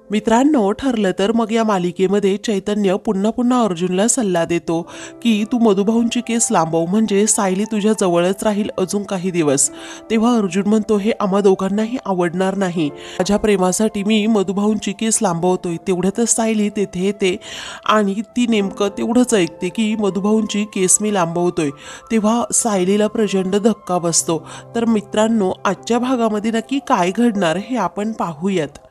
मित्रांनो, ठरलं तर मग या मालिकेमध्ये चैतन्य पुन्हा पुन्हा अर्जुनला सल्ला देतो की तू मधुभाऊंची केस लांबव, म्हणजे सायली तुझ्या जवळच राहील अजून काही दिवस. तेव्हा अर्जुन म्हणतो, हे आम्हा दोघांनाही आवडणार नाही. माझ्या प्रेमासाठी मी मधुभाऊंची केस लांबवतोय. तेवढ्यातच सायली तेथे येते आणि ती नेमकं तेवढंच ऐकते की मधुभाऊंची केस मी लांबवतोय. तेव्हा सायलीला प्रचंड धक्का बसतो. तर मित्रांनो, आजच्या भागामध्ये नक्की काय घडणार हे आपण पाहूयात.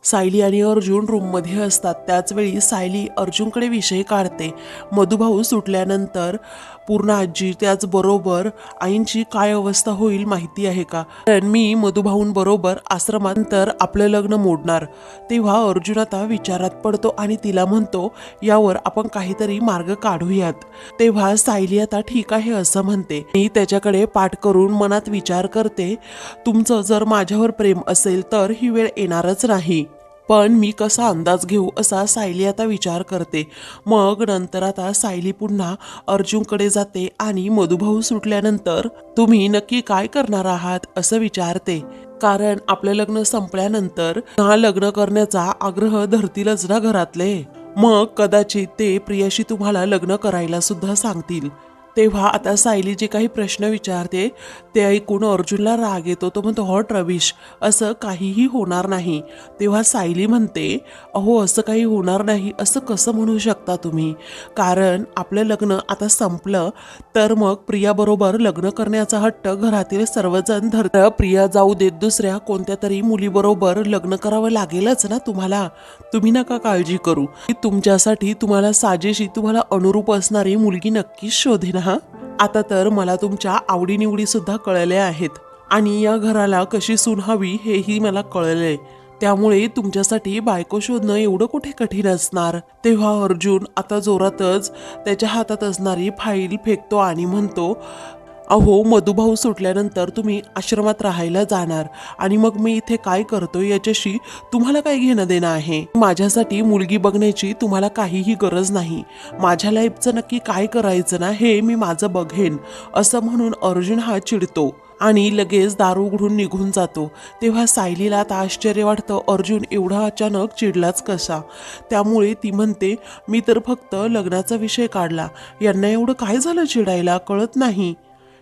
सायली आणि अर्जुन रूममध्ये असतात. त्याचवेळी सायली अर्जुनकडे विषय काढते. मधुभाऊ सुटल्यानंतर पूर्ण आजी, त्याचबरोबर आईंची काय अवस्था होईल माहिती आहे का? कारण मी मधुभाऊंबरोबर आश्रमांतर आपलं लग्न मोडणार. तेव्हा अर्जुन आता विचारात पडतो आणि तिला म्हणतो, यावर आपण काहीतरी मार्ग काढूयात. तेव्हा सायली आता ठीक आहे असं म्हणते. मी त्याच्याकडे पाठ करून मनात विचार करते, तुमचं जर माझ्यावर प्रेम असेल तर ही वेळ येणारच नाही. पण मी कसा अंदाज घेऊ असा सायली आता विचार करते. मग नंतर आता सायली पुन्हा अर्जुनकडे जाते आणि मधुभाऊ सुटल्यानंतर तुम्ही नक्की काय करणार आहात असं विचारते. कारण आपलं लग्न संपल्यानंतर हा लग्न करण्याचा आग्रह धरतीलच ना घरातले. मग कदाचित ते प्रियाशी तुम्हाला लग्न करायला सुद्धा सांगतील. तेव्हा आता सायली जे काही प्रश्न विचारते ते ऐकून अर्जुनला राग येतो. तो म्हणतो, हॉट रविश, असं काहीही होणार नाही. तेव्हा सायली म्हणते, अहो असं काही होणार नाही असं कसं म्हणू शकता तुम्ही? कारण आपलं लग्न आता संपलं तर मग प्रियाबरोबर लग्न करण्याचा हट्ट घरातील सर्वजण धरतं. प्रिया जाऊ देत, दुसऱ्या कोणत्या तरी मुलीबरोबर लग्न करावं लागेलच ना तुम्हाला. तुम्ही नका काळजी करू. तुमच्यासाठी तुम्हाला साजेशी, तुम्हाला अनुरूप असणारी मुलगी नक्कीच शोधेन. आता तर मला तुमच्या आवडीनिवडी सुद्धा कळल्या आहेत आणि या घराला कशी सून हवी हेही मला कळलंय. त्यामुळे तुमच्यासाठी बायको शोधणं एवढं कुठे कठीण असणार. तेव्हा अर्जुन आता जोरातच त्याच्या हातात असणारी फाईल फेकतो आणि म्हणतो, अहो मधुभाऊ सुटल्यानंतर तुम्ही आश्रमात राहायला जाणार आणि मग मी इथे काय करतो याच्याशी तुम्हाला काय घेणं देणं आहे? माझ्यासाठी मुलगी बघण्याची तुम्हाला काहीही गरज नाही. माझ्या लाईफचं नक्की काय करायचं ना हे मी माझं बघेन असं म्हणून अर्जुन हा चिडतो आणि लगेच दार उघडून निघून जातो. तेव्हा सायलीला आता आश्चर्य वाटतं, अर्जुन एवढा अचानक चिडलाच कसा? त्यामुळे ती म्हणते, मी तर फक्त लग्नाचा विषय काढला, यांना एवढं काय झालं चिडायला कळत नाही.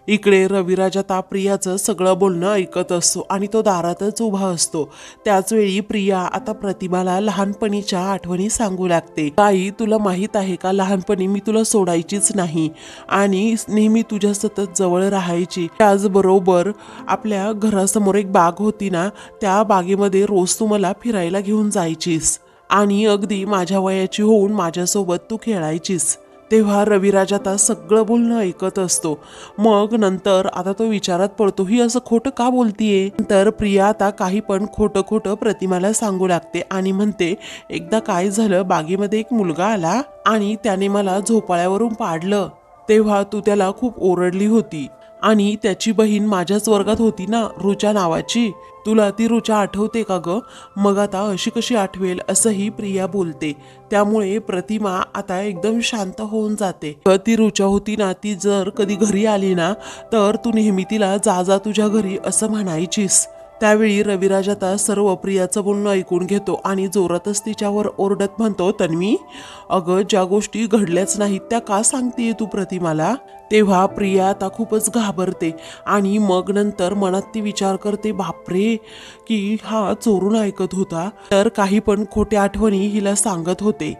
इकडे रविराज आता प्रियाचं सगळं बोलणं ऐकत असतो आणि तो दारातच उभा असतो. त्याचवेळी प्रिया आता प्रतिमाला लहानपणीच्या आठवणी सांगू लागते. ताई, तुला माहीत आहे का, लहानपणी मी तुला सोडायचीच नाही आणि नेहमी तुझ्या सतत जवळ राहायची. त्याचबरोबर आपल्या घरासमोर एक बाग होती ना, त्या बागेमध्ये रोज तू मला फिरायला घेऊन जायचीस आणि अगदी माझ्या वयाची होऊन माझ्यासोबत तू खेळायचीस. तेव्हा रविराज आता सगळं बोलणं ऐकत असतो. मग नंतर आता तो विचारात पडतो, ही असं खोटं का बोलतीये? तर प्रिया आता काही पण खोटं खोटं प्रतिमाला सांगू लागते आणि म्हणते, एकदा काय झालं, बागेमध्ये एक मुलगा आला आणि त्याने मला झोपाळ्यावरून पाडलं. तेव्हा तू त्याला खूप ओरडली होती आणि त्याची बहीण माझ्याच वर्गात होती ना, रुचा नावाची. तुला ती रुचा आठवते का ग? मग आता अशी कशी आठवेल असंही प्रिया बोलते. त्यामुळे प्रतिमा आता एकदम शांत होऊन जाते. ती रुचा होती ना, ती जर कधी घरी आली ना तर तू नेहमी तिला जा जा तुझ्या घरी असं म्हणायचीस. त्यावेळी रविराज आता सर्व प्रियाचं बोलणं ऐकून घेतो आणि जोरातच तिच्यावर ओरडत म्हणतो, तन्वी, अगं ज्या गोष्टी घडल्याच नाहीत त्या का सांगतेय तू प्रतिमाला? तेव्हा प्रिया आता खूपच घाबरते आणि मग नंतर मनात ती विचार करते, बापरे, की हा चोरून ऐकत होता तर काही पण खोट्या आठवणी हिला सांगत होते.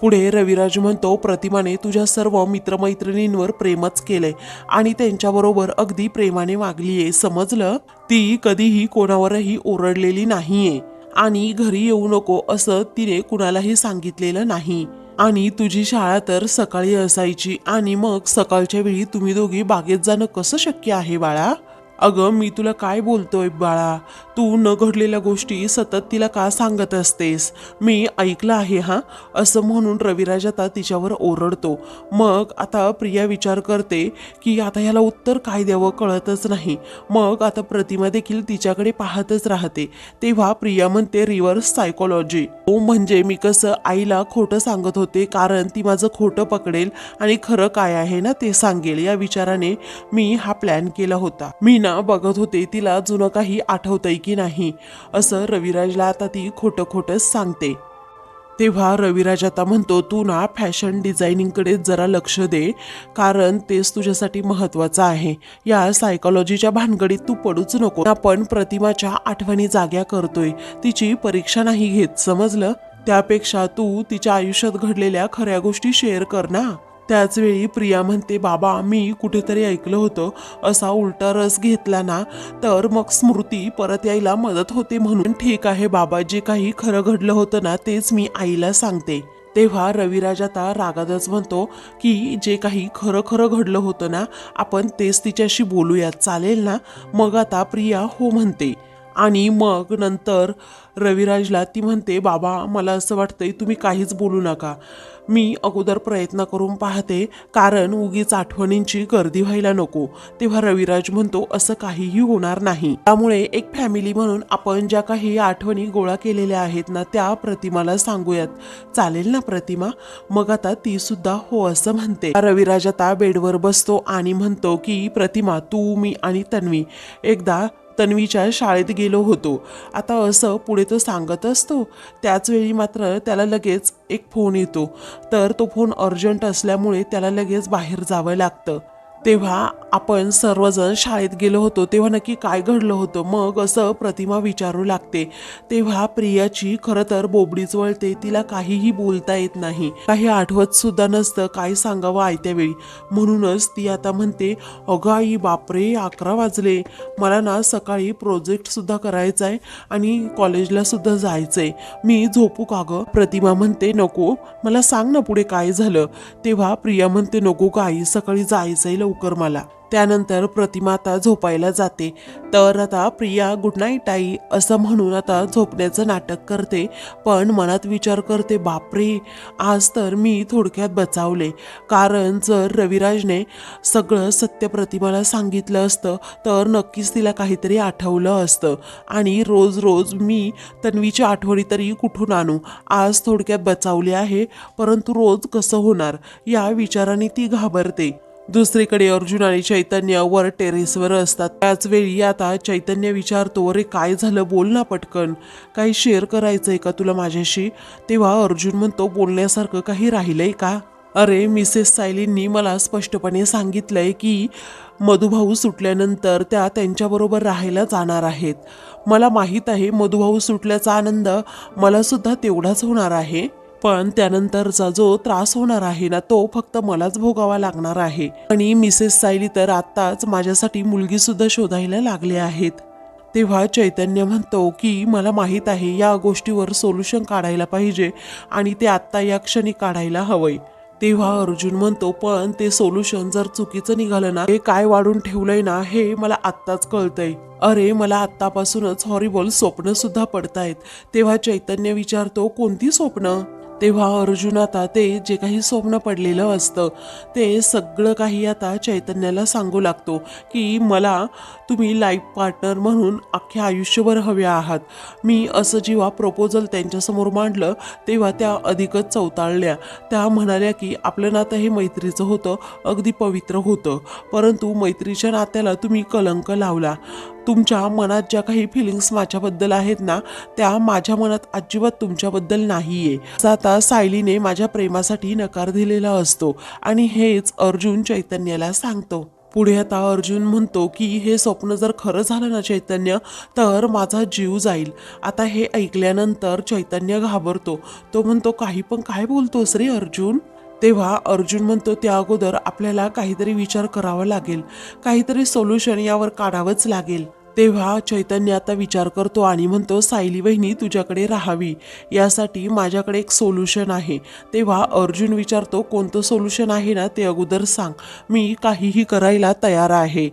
पुढे रविराज म्हणतो, प्रतिमाने तुझ्या सर्व मित्रमैत्रिणींवर प्रेमच केलंय आणि त्यांच्याबरोबर अगदी प्रेमाने वागलीये, समजलं? ती कधीही कोणावरही ओरडलेली नाहीये आणि घरी येऊ नको असं तिने कुणालाही सांगितलेलं नाही. आणि तुझी शाळा तर सकाळी असायची आणि मग सकाळच्या वेळी तुम्ही दोघी बागेत जाणं कसं शक्य आहे बाळा? अगं मी तुला काय बोलतोय बाळा, तू न घडलेल्या गोष्टी सतत तिला का सांगत असतेस? मी ऐकलं आहे हा, असं म्हणून रविराज आता तिच्यावर ओरडतो. मग आता प्रिया विचार करते की आता ह्याला उत्तर काय द्यावं कळतच नाही. मग आता प्रतिमा देखील तिच्याकडे पाहतच राहते. तेव्हा प्रिया म्हणते, रिव्हर्स सायकोलॉजी. म्हणजे मी कसं आईला खोटं सांगत होते कारण ती माझं खोटं पकडेल आणि खरं काय आहे ना ते सांगेल, या विचाराने मी हा प्लॅन केला होता. मी ना प्रिया बघत होते तिला जुनं काही आठवतंय की नाही असं रविराजला आता ती खोटं खोटंच सांगते. तेव्हा रविराज आता म्हणतो, तू ना फॅशन डिझायनिंगकडे जरा लक्ष दे, कारण तेच तुझ्यासाठी महत्त्वाचं आहे. या सायकोलॉजीच्या भानगडीत तू पडूच नको. आपण प्रतिमाच्या आठवणी जाग्या करतोय, तिची परीक्षा नाही घेत, समजलं? त्यापेक्षा तू तिच्या आयुष्यात घडलेल्या खऱ्या गोष्टी शेअर कर ना. त्याच वेळी प्रिया म्हणते, बाबा मी कुठेतरी ऐकलं होतं असा उलटा रस घेतला ना तर मग स्मृती परत यायला मदत होते म्हणून. ठीक आहे बाबा, जे काही खरं घडलं होतं ना तेच मी आईला सांगते. तेव्हा रविराज आता रागातच म्हणतो की जे काही खरं खरं घडलं होतं ना आपण तेच तिच्याशी बोलूयात, चालेल ना? मग आता प्रिया हो म्हणते आणि मग नंतर रविराजला ती म्हणते, बाबा मला असं वाटतंय तुम्ही काहीच बोलू नका, मी अगोदर प्रयत्न करून पाहते, कारण उगीच आठवणींची गर्दी व्हायला नको. तेव्हा रविराज म्हणतो, असं काहीही होणार नाही. त्यामुळे एक फॅमिली म्हणून आपण ज्या काही आठवणी गोळा केलेल्या आहेत ना त्या प्रतिमाला सांगूयात, चालेल ना प्रतिमा? मग आता ती सुद्धा हो असं म्हणते. रविराज आता बेडवर बसतो आणि म्हणतो की प्रतिमा, तू मी आणि तन्वी एकदा तन्वीच्या शाळेत गेलो होतो. आता असं पुढे तो सांगत असतो, त्याच वेळी मात्र त्याला लगेच एक फोन येतो. तर तो फोन अर्जंट असल्यामुळे त्याला लगेच बाहेर जावं लागतं. तेव्हा आपण सर्वजण शाळेत गेलो होतो तेव्हा नक्की काय घडलं होतं, मग असं प्रतिमा विचारू लागते. तेव्हा प्रियाची खरं तर बोबडीच वळते, तिला काहीही बोलता येत नाही, काही आठवत सुद्धा नसतं, काय सांगावं आयत्या वेळी. म्हणूनच ती आता म्हणते, अगं आई बापरे 11 वाजले, मला ना सकाळी प्रोजेक्ट सुद्धा करायचा आहे आणि कॉलेजला सुद्धा जायचंय, मी झोपू का गं? प्रतिमा म्हणते, नको, मला सांग ना पुढे काय झालं. तेव्हा प्रिया म्हणते, नको का आई, सकाळी जायचंय लवकर मला. त्यानंतर प्रतिमा आता झोपायला जाते. तर आता प्रिया गुड नाईट आई असं म्हणून आता झोपण्याचं नाटक करते, पण मनात विचार करते, बापरे आज तर मी थोडक्यात बचावले, कारण जर रविराजने सगळं सत्य प्रतिमाला सांगितलं असतं तर नक्कीच तिला काहीतरी आठवलं असतं आणि रोज रोज मी तन्वीची आठवणी तरी कुठून आणू. आज थोडक्यात बचावले आहे, परंतु रोज कसं होणार या विचाराने ती घाबरते. दुसरीकडे अर्जुन आणि चैतन्य वर टेरेसवर असतात. त्याच वेळी आता चैतन्य विचारतो, अरे काय झालं, बोल ना पटकन, काही शेअर करायचंय का तुला माझ्याशी? तेव्हा अर्जुन म्हणतो, बोलण्यासारखं काही राहिलंय का? अरे मिसेस सायलींनी मला स्पष्टपणे सांगितलंय की मधुभाऊ सुटल्यानंतर त्या त्यांच्याबरोबर राहायला जाणार आहेत. मला माहीत आहे मधुभाऊ सुटल्याचा आनंद मला सुद्धा तेवढाच होणार आहे, पण त्यानंतरचा जो त्रास होणार आहे ना तो फक्त मलाच भोगावा लागणार आहे. आणि मिसेस सायली तर आत्ताच माझ्यासाठी मुलगी सुद्धा शोधायला लागले आहेत. तेव्हा चैतन्य म्हणतो की मला माहीत आहे या गोष्टीवर सोल्युशन काढायला पाहिजे आणि ते आत्ता या क्षणी काढायला हवंय. तेव्हा अर्जुन म्हणतो, पण ते सोल्युशन जर चुकीचं निघालं ना, हे काय वाढून ठेवलंय ना हे मला आत्ताच कळतंय. अरे मला आत्तापासूनच हॉरिबल स्वप्न सुद्धा पडतायत. तेव्हा चैतन्य विचारतो, कोणती स्वप्न? तेव्हा अर्जुन आता ते जे काही स्वप्न पडलेलं असतं ते सगळं काही आता चैतन्याला सांगू लागतो की मला तुम्ही लाईफ पार्टनर म्हणून अख्ख्या आयुष्यभर हवे आहात. मी असं जेव्हा प्रपोजल त्यांच्यासमोर मांडलं तेव्हा त्या अधिकच चवताळल्या. त्या म्हणाल्या की आपलं नातं हे मैत्रीचं होतं, अगदी पवित्र होतं, परंतु मैत्रीच्या नात्याला तुम्ही कलंक लावला. तुमच्या मनात ज्या काही फिलिंग्स माझ्याबद्दल आहेत ना त्या माझ्या मनात अजिबात तुमच्याबद्दल नाहीये. आता सायलीने माझ्या प्रेमासाठी नकार दिलेला असतो आणि हेच अर्जुन चैतन्याला सांगतो. पुढे आता अर्जुन म्हणतो की हे स्वप्न जर खरं झालं ना चैतन्य तर माझा जीव जाईल. आता हे ऐकल्यानंतर चैतन्य घाबरतो. तो म्हणतो, काही पण काय बोलतोस रे अर्जुन? तेव्हा अर्जुन म्हणतो, त्या अगोदर आपल्याला काहीतरी विचार करावा लागेल, काहीतरी सोल्युशन यावर काढावंच लागेल. तेव्हा चैतन्य आता विचार करतो आणि म्हणतो, सायली वहिनी तुझ्याकडे राहावी यासाठी माझ्याकडे एक सोल्युशन आहे. तेव्हा अर्जुन विचारतो, कोणतं सोल्युशन आहे ना ते अगोदर सांग, मी काहीही करायला तयार आहे.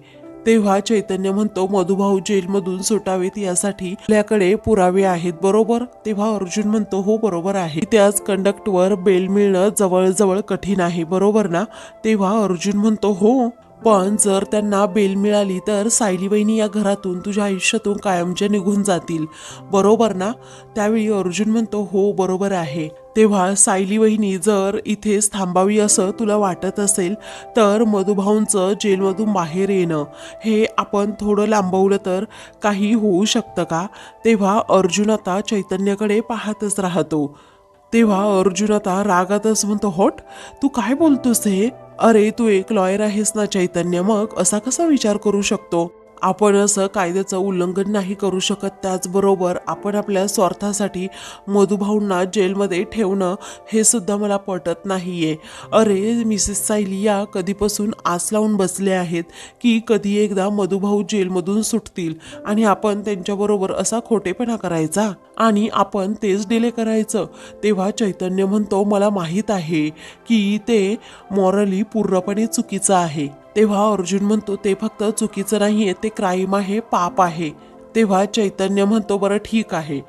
तेव्हा चैतन्य म्हणतो, मधुभाऊ जेलमधून सुटावेत यासाठी आपल्याकडे पुरावे आहेत बरोबर? तेव्हा अर्जुन म्हणतो, हो बरोबर आहे. त्याच कंडक्टवर बेल मिळणं जवळजवळ कठीण आहे बरोबर ना? तेव्हा अर्जुन म्हणतो, हो पण जर त्यांना बेल मिळाली तर सायली वहिनी या घरातून तुझ्या आयुष्यातून कायमच्या निघून जातील, बरोबर ना? त्यावेळी अर्जुन म्हणतो हो बरोबर आहे. तेव्हा सायली वहिनी जर इथेच थांबावी असं तुला वाटत असेल तर मधुभाऊंचं जेलमधून बाहेर येणं हे आपण थोडं लांबवलं तर काही होऊ शकतं का? तेव्हा अर्जुन आता चैतन्याकडे पाहतच राहतो. तेव्हा अर्जुन आता रागातच म्हणतो, होट, तू काय बोलतोस हे? अरे तू एक लॉयर आहेस ना चैतन्य, मग असा कसा विचार करू शकतो? आपण असं कायद्याचं उल्लंघन नाही करू शकत. त्याचबरोबर आपण आपल्या स्वार्थासाठी मधुभाऊंना जेलमध्ये ठेवणं हे सुद्धा मला पटत नाहीये. अरे मिसेस सायली या कधीपासून आस लावून बसले आहेत की कधी एकदा मधुभाऊ जेलमधून सुटतील आणि आपण त्यांच्याबरोबर असा खोटेपणा करायचा आणि आपण तेच डिले करायचं. तेव्हा चैतन्य म्हणतो मला माहीत आहे की ते मॉरली पूर्णपणे चुकीचं आहे. तेव्हा अर्जुन म्हणतो ते फक्त चुकीचं नाहीये, ते क्राईम आहे, पाप आहे. तेव्हा चैतन्य म्हणतो बरं ठीक आहे,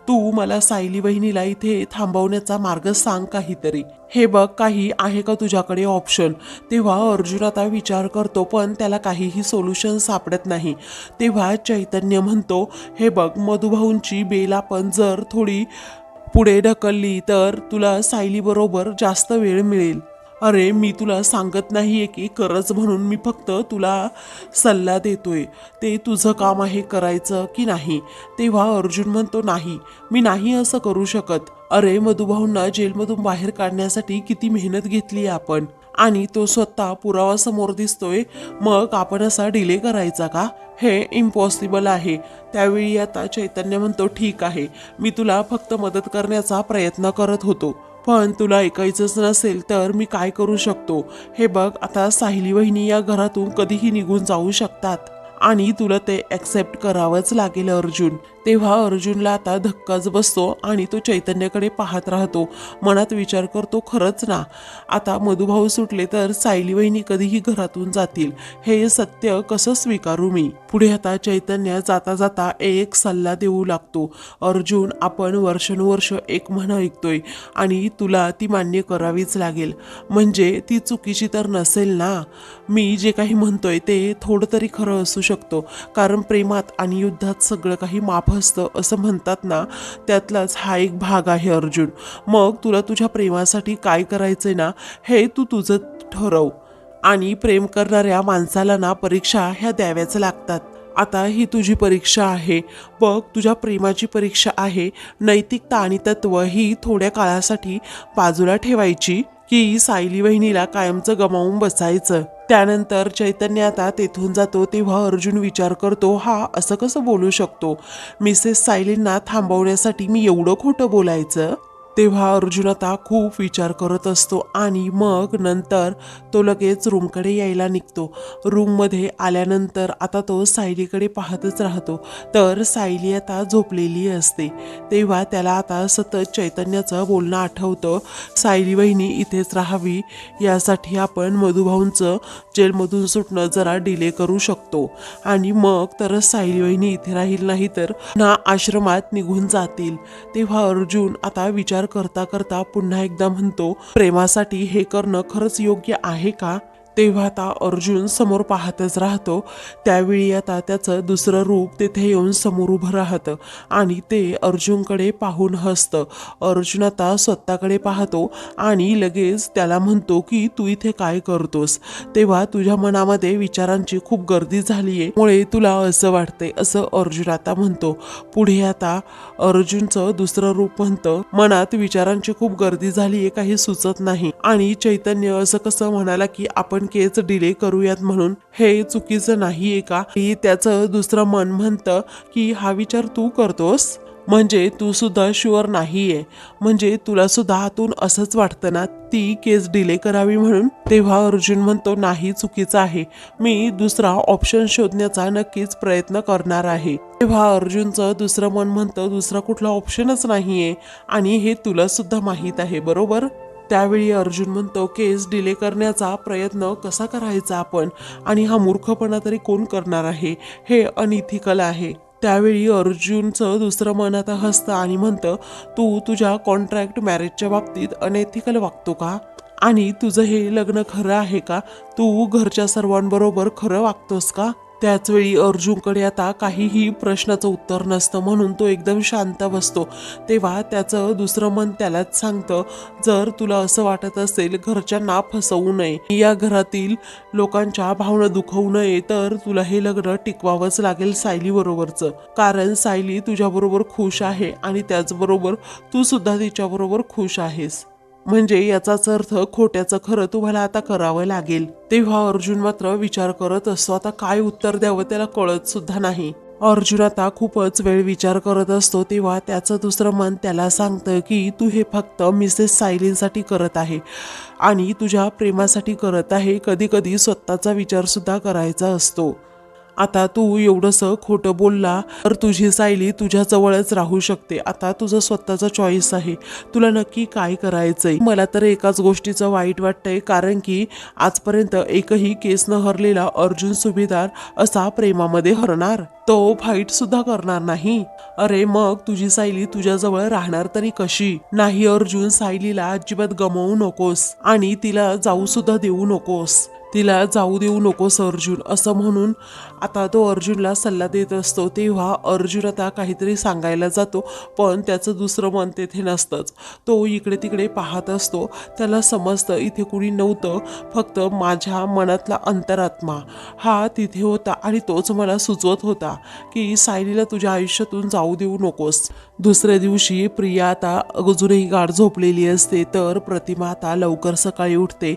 तू मला सायली वहिनीला इथे थांबवण्याचा मार्ग सांग काहीतरी. हे बघ काही आहे का तुझ्याकडे ऑप्शन? तेव्हा अर्जुन आता विचार करतो पण त्याला काहीही सोल्युशन सापडत नाही. तेव्हा चैतन्य म्हणतो हे बघ मधुभाऊंची बेल आपण जर थोडी पुढे ढकलली तर तुला सायली बरोबर जास्त वेळ मिळेल. अरे मी तुला सांगत नाहीये की करच म्हणून, मी फक्त तुला सल्ला देतोय. ते तुझं काम आहे करायचं की नाही. तेव्हा अर्जुन म्हणतो नाही, मी नाही असं करू शकत. अरे मधुभाऊंना जेलमधून बाहेर काढण्यासाठी किती मेहनत घेतली आपण आणि तो स्वतः पुरावा समोर दिसतोय, मग आपण असा डिले करायचा का? हे इम्पॉसिबल आहे. त्यावेळी आता चैतन्य म्हणतो ठीक आहे, मी तुला फक्त मदत करण्याचा प्रयत्न करत होतो, पण तुला ऐकायचंच नसेल तर मी काय करू शकतो? हे बघ आता सायली वहिनी या घरातून कधीही निघून जाऊ शकतात आणि तुला ते ॲक्सेप्ट करावंच लागेल अर्जुन. तेव्हा अर्जुनला आता धक्काच बसतो आणि तो चैतन्याकडे पाहत राहतो. मनात विचार करतो खरंच ना, आता मधुभाऊ सुटले तर सायली वहिनी कधीही घरातून जातील, हे सत्य कसं स्वीकारू मी? पुढे आता चैतन्य जाता जाता एक सल्ला देऊ लागतो. अर्जुन आपण वर्षानुवर्ष एक म्हण ऐकतोय आणि तुला ती मान्य करावीच लागेल. म्हणजे ती चुकीची तर नसेल ना? मी जे काही म्हणतोय ते थोडं तरी खरं असू शकतो, कारण प्रेमात आणि युद्धात सगळं काही माफ असतं असं म्हणतात ना, त्यातलाच हा एक भाग आहे अर्जुन. मग तुला तुझ्या प्रेमासाठी काय करायचंय ना हे तू तुझं ठरव. आणि प्रेम करणाऱ्या माणसाला ना परीक्षा ह्या द्याव्याच लागतात. आता ही तुझी परीक्षा आहे बघ, तुझ्या प्रेमाची परीक्षा आहे. नैतिकता आणि तत्व ही थोड्या काळासाठी बाजूला ठेवायची की सायली वहिनीला कायमचं गमावून बसायचं. त्यानंतर चैतन्य आता तेथून जातो. तेव्हा अर्जुन विचार करतो हा असं कसं बोलू शकतो? मिसेस सायलींना थांबवण्यासाठी मी एवढं खोटं बोलायचं? तेव्हा अर्जुन आता खूप विचार करत असतो आणि मग नंतर तो लगेच रूमकडे यायला निघतो. रूममध्ये आल्यानंतर आता तो सायलीकडे पाहतच राहतो, तर सायली आता झोपलेली असते. तेव्हा त्याला आता सतत चैतन्याचं बोलणं आठवतं, सायली वहिनी इथेच राहावी यासाठी आपण मधुभाऊंचं जेलमधून सुटणं जरा डिले करू शकतो आणि मग तरच सायली वहिनी इथे राहील, नाही तर पुन्हा आश्रमात निघून जातील. तेव्हा अर्जुन आता विचार करता करता पुन्हा एकदा म्हणतो प्रेमासाठी हे करणं खरंच योग्य आहे का? तेव्हा आता अर्जुन समोर पाहतच राहतो. त्यावेळी आता त्याचं दुसरं रूप तिथे येऊन समोर उभं राहतं आणि ते अर्जुनकडे पाहून हसतं. अर्जुन आता स्वतःकडे पाहतो आणि लगेच त्याला म्हणतो की तू इथे काय करतोस? तेव्हा तुझ्या मनामध्ये विचारांची खूप गर्दी झालीये मुळे तुला असं वाटतंय, असं अर्जुन आता म्हणतो. पुढे आता अर्जुनचं दुसरं रूप म्हणतं मनात विचारांची खूप गर्दी झालीये, काही सुचत नाही. आणि चैतन्य असं कसं म्हणाला की आपण केस डिले करूयात म्हणून, हे चुकीचं नाहीये का? त्याचं दुसरं मन म्हणतं की हा विचार तू करतोस म्हणजे तू सुद्धा शुअर नाहीये, म्हणजे तुला सुद्धा आतून असंच वाटतं ना ती केस डिले करावी म्हणून? तेव्हा अर्जुन म्हणतो नाही, चुकीचं आहे, मी दुसरा ऑप्शन शोधण्याचा नक्कीच प्रयत्न करणार आहे. तेव्हा अर्जुनचं दुसरं मन म्हणतं दुसरा कुठला ऑप्शनच नाहीये आणि हे तुला सुद्धा माहीत आहे, बरोबर? त्यावेळी अर्जुन म्हणतो केस डिले करण्याचा प्रयत्न कसा करायचा आपण, आणि हा मूर्खपणा तरी कोण करणार आहे? हे अनइथिकल आहे. त्यावेळी अर्जुनचं दुसरं मन आता हसतं आणि म्हणतं तू तुझ्या कॉन्ट्रॅक्ट मॅरेजच्या बाबतीत अनएथिकल वागतो का? आणि तुझं हे लग्न खरं आहे का? तू घरच्या सर्वांबरोबर खरं वागतोस का? त्याच वेळी अर्जुनकडे आता काहीही प्रश्नाचं उत्तर नसतं, म्हणून तो एकदम शांत बसतो. तेव्हा त्याचं दुसरं मन त्यालाच सांगतं, जर तुला असं वाटत असेल घरच्यांना फसवू नये, या घरातील लोकांच्या भावना दुखवू नये, तर तुला हे लग्न टिकवावंच लागेल सायली बरोबरचं. कारण सायली तुझ्याबरोबर खुश आहे आणि त्याचबरोबर तू सुद्धा तिच्याबरोबर खुश आहेस. म्हणजे याचाच अर्थ खोट्याचं खरं तुम्हाला आता करावं लागेल. तेव्हा अर्जुन मात्र विचार करत असतो, आता काय उत्तर द्यावं त्याला कळत सुद्धा नाही. अर्जुन आता खूपच वेळ विचार करत असतो. तेव्हा त्याचं दुसरं मन त्याला सांगतं की तू हे फक्त मिसेस सायलीसाठी करत आहे आणि तुझ्या प्रेमासाठी करत आहे. कधी कधी स्वतःचा विचार सुद्धा करायचा असतो. आता तू एवढंसं खोटं बोलला तर तुझी सायली तुझ्या जवळच राहू शकते. आता तुझं स्वतःचा चॉईस आहे, तुला नक्की काय करायचंय. मला तर एकाच गोष्टीचं वाईट वाटतंय, कारण की आजपर्यंत एकही केस न हरलेला अर्जुन सुभेदार असा प्रेमामध्ये हरणार, तो फाईट सुद्धा करणार नाही. अरे मग तुझी सायली तुझ्याजवळ राहणार तरी कशी? नाही अर्जुन, सायलीला अजिबात गमावू नकोस आणि तिला जाऊ सुद्धा देऊ नकोस. तिला जाऊ देऊ नकोस अर्जुन, असं म्हणून आता तो अर्जुनला सल्ला देत असतो. तेव्हा अर्जुन आता काहीतरी सांगायला जातो, पण त्याचं दुसरं मन तेथे नसतंच. तो इकडे तिकडे पाहत असतो. त्याला समजतं इथे कुणी नव्हतं, फक्त माझ्या मनातला अंतरात्मा हा तिथे होता आणि तोच मला सुचवत होता की सायलीला तुझ्या आयुष्यातून जाऊ देऊ नकोस. दुसऱ्या दिवशी प्रिया आता अजूनही गाढ झोपलेली असते, तर प्रतिमा आता लवकर सकाळी उठते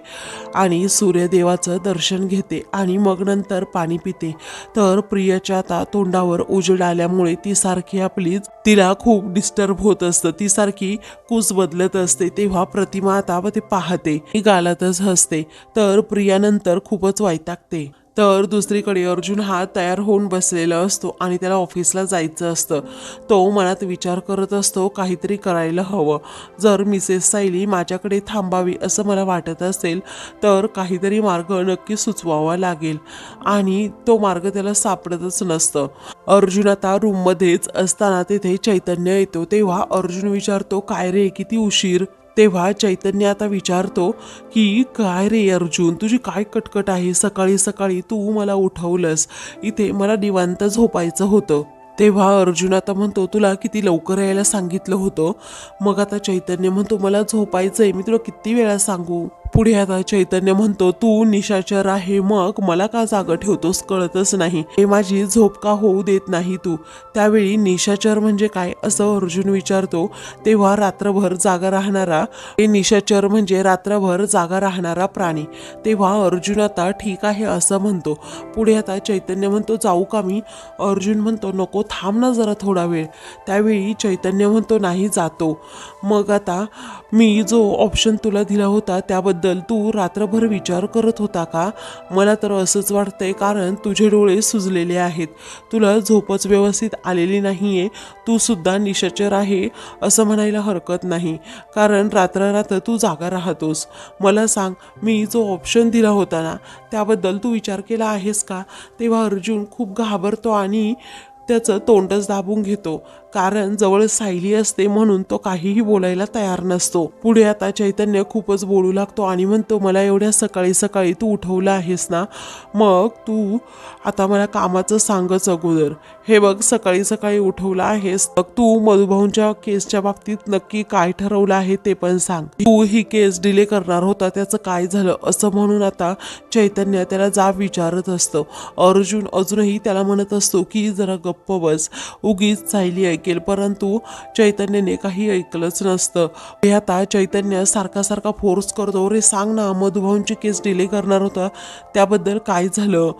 आणि सूर्यदेवाचं दर्शन घेते आणि मग नंतर पाणी पिते. तर प्रियाच्या आता तोंडावर उजेड आल्यामुळे ती सारखी तिला खूप डिस्टर्ब होत असतं, ती सारखी कूस बदलत असते. तेव्हा प्रतिमा आता ते पाहते, गालातच हसते. तर प्रिया नंतर खूपच वैतागते. तर दुसरीकडे अर्जुन हा तयार होऊन बसलेला असतो आणि त्याला ऑफिसला जायचं असतं. तो मनात विचार करत असतो, काहीतरी करायला हवं. जर मिसेस सायली माझ्याकडे थांबावी असं मला वाटत असेल तर काहीतरी मार्ग नक्की सुचवावा लागेल आणि तो मार्ग त्याला सापडतच नसतं. अर्जुन आता रूममध्येच असताना तिथे चैतन्य येतो. तेव्हा अर्जुन विचारतो, काय रे किती उशीर? तेव्हा चैतन्य आता विचारतो की काय रे अर्जुन, तुझी काय कटकट आहे? सकाळी सकाळी तू मला उठवलंस, इथे मला निवांत झोपायचं होतं. तेव्हा अर्जुन आता म्हणतो, तुला किती लवकर यायला सांगितलं होतं? मग आता चैतन्य म्हणतो, मला झोपायचंय, मी तुला किती वेळा सांगू? पुढे आता चैतन्य म्हणतो, तू निशाचर आहे, मग मला का जागा ठेवतोस कळतच नाही. हे माझी झोप का होऊ देत नाही तू? त्यावेळी निशाचर म्हणजे काय असं अर्जुन विचारतो. तेव्हा रात्रभर जागा राहणारा, हे निशाचर म्हणजे रात्रभर जागा राहणारा प्राणी. तेव्हा अर्जुन आता ठीक आहे असं म्हणतो. पुढे आता चैतन्य म्हणतो, जाऊ का मी? अर्जुन म्हणतो, नको थांब ना जरा थोडा वेळ. त्यावेळी चैतन्य म्हणतो, नाही जातो. मग आता मी जो ऑप्शन तुला दिला होता त्याबद्दल तू रात्रभर विचार करत होता का? मला तर असंच वाटतंय, कारण तुझे डोळे सुजलेले आहेत, तुला झोपच व्यवस्थित आलेली नाहीये. तू सुद्धा निशाचर आहे असं म्हणायला हरकत नाही, कारण रात्र तू जागा राहतोस. मला सांग, मी जो ऑप्शन दिला होता ना त्याबद्दल तू विचार केला आहेस का? तेव्हा अर्जुन खूप घाबरतो आणि त्याचं तोंडच दाबून घेतो, कारण जवळ सायली असते म्हणून तो काहीही बोलायला तयार नसतो. पुढे आता चैतन्य खूपच बोलू लागतो आणि म्हणतो, मला एवढ्या सकाळी सकाळी तू उठवलं आहेस ना, मग तू आता मला कामाचं सांगच अगोदर. हे बघ, सकाळी सकाळी उठवलं आहेस, मग तू मधुभाऊंच्या केसच्या बाबतीत नक्की काय ठरवलं आहे ते पण सांग. तू ही केस डिले करणार होता, त्याचं काय झालं? असं म्हणून आता चैतन्य त्याला जाब विचारत असतो. अर्जुन अजूनही त्याला म्हणत असतो की जरा गप्प बस, उगीच सायली ऐकेल, परंतु चैतन्यने काही ऐकलंच नसतं. हे आता चैतन्य सारखा सारखा फोर्स करतो, रे सांग ना, मधुभाऊंची केस डिले करणार होता त्याबद्दल काय झालं?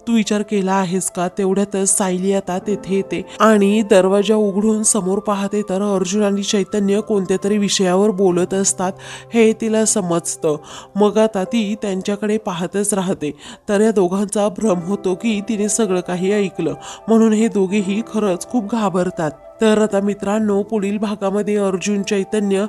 तू विचार केला आहेस का? तेवढ्यातच सायली आता तेथे येते आणि दरवाजा उघडून समोर पाहते, तर अर्जुन आणि चैतन्य कोणत्या तरी विषयावर बोलत असतात हे तिला समजतं. मग आता ती त्यांच्याकडे पाहतच राहते. तर या दोघांचा भ्रम होतो की तिने सगळं काही ऐकलं, म्हणून हे दोघेही खरंच खूप घाबरतात. तर आता मित्रांनो, पुढील भागामध्ये अर्जुन चैतन्य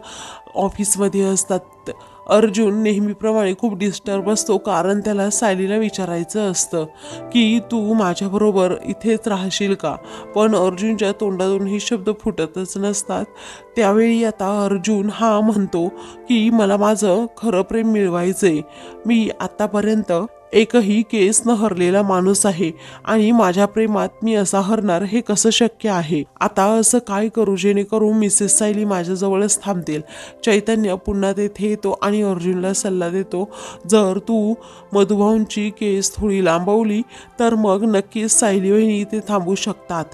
ऑफिसमध्ये असतात. अर्जुन नेहमीप्रमाणे खूप डिस्टर्ब असतो, कारण त्याला सायलीला विचारायचं असतं की तू माझ्याबरोबर इथेच राहशील का. पण अर्जुनच्या तोंडातून हे शब्द फुटतच नसतात. त्यावेळी आता अर्जुन हा म्हणतो की मला माझं खरं प्रेम मिळवायचंय. मी आतापर्यंत एकही केस न हरलेला माणूस आहे आणि माझ्या प्रेमात मी असा हरणार हे कसं शक्य आहे. आता असं काय करू जेणेकरून मिसेस सायली माझ्याजवळच थांबतील. चैतन्य पुन्हा तेथे येतो आणि अर्जुनला सल्ला देतो, जर तू मधुभाऊंची केस थोडी लांबवली तर मग नक्कीच सायली वहिनी ते थांबू शकतात.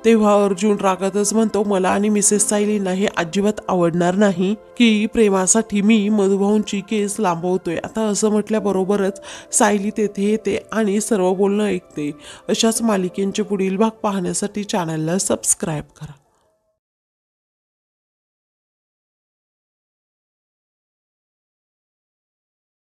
तेव्हा अर्जुन रागातच म्हणतो, मला आणि मिसेस सायलींना हे अजिबात आवडणार नाही की प्रेमासाठी मी मधुभाऊंची केस लांबवतोय. आता असं म्हटल्याबरोबरच सायली तेथे येते आणि सर्व बोलणं ऐकते. अशाच मालिकेंचे पुढील भाग पाहण्यासाठी चॅनलला सबस्क्राईब करा.